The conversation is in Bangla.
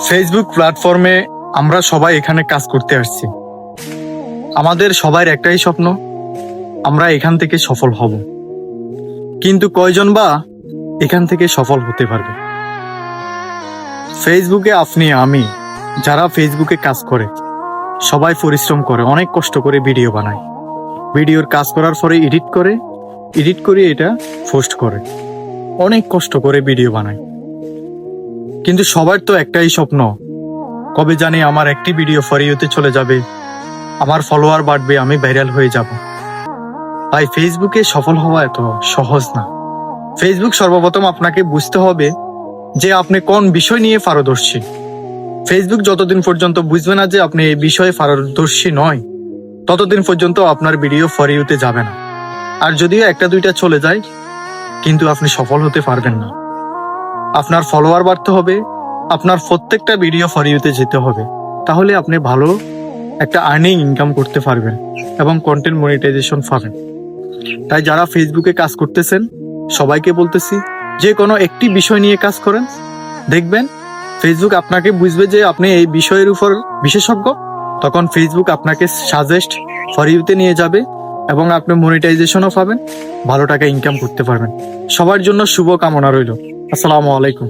ফেসবুক প্ল্যাটফর্মে আমরা সবাই এখানে কাজ করতে আসছি। আমাদের সবার একটাই স্বপ্ন, আমরা এখান থেকে সফল হব। কিন্তু কয়জন বা এখান থেকে সফল হতে পারবে? ফেসবুকে আপনি, আমি, যারা ফেসবুকে কাজ করে সবাই পরিশ্রম করে, অনেক কষ্ট করে ভিডিও বানায়। ভিডিওর কাজ করার পরে এডিট করে এটা পোস্ট করে, অনেক কষ্ট করে ভিডিও বানায়। কিন্তু সবার তো একটাই স্বপ্ন, কবে জানি আমার একটি ভিডিও ফর ইউতে চলে যাবে, আমার ফলোয়ার বাড়বে, আমি ভাইরাল হয়ে যাব। তাই ফেসবুকে সফল হওয়া এত সহজ না। ফেসবুক সর্বপ্রথম আপনাকে বুঝতে হবে যে আপনি কোন বিষয় নিয়ে পারদর্শী। ফেসবুক যতদিন পর্যন্ত বুঝবে না যে আপনি এই বিষয়ে পারদর্শী নয়, ততদিন পর্যন্ত আপনার ভিডিও ফর ইউতে যাবে না। আর যদিও একটা দুইটা চলে যায়, কিন্তু আপনি সফল হতে পারবেন না। আপনার ফলোয়ার বাড়তে হবে, আপনার প্রত্যেকটা ভিডিও ফর ইউতে যেতে হবে, তাহলে আপনি ভালো একটা আর্নিং ইনকাম করতে পারবেন এবং কন্টেন্ট মনিটাইজেশন পাবেন। তাই যারা ফেসবুকে কাজ করতেছেন সবাইকে বলতেছি, যে কোনো একটি বিষয় নিয়ে কাজ করেন, দেখবেন ফেসবুক আপনাকে বুঝবে যে আপনি এই বিষয়ের উপর বিশেষজ্ঞ। তখন ফেসবুক আপনাকে সাজেস্ট ফর ইউতে নিয়ে যাবে এবং আপনি মনিটাইজেশনও পাবেন, ভালো টাকা ইনকাম করতে পারবেন। সবার জন্য শুভ কামনা রইল। আসসালামু আলাইকুম।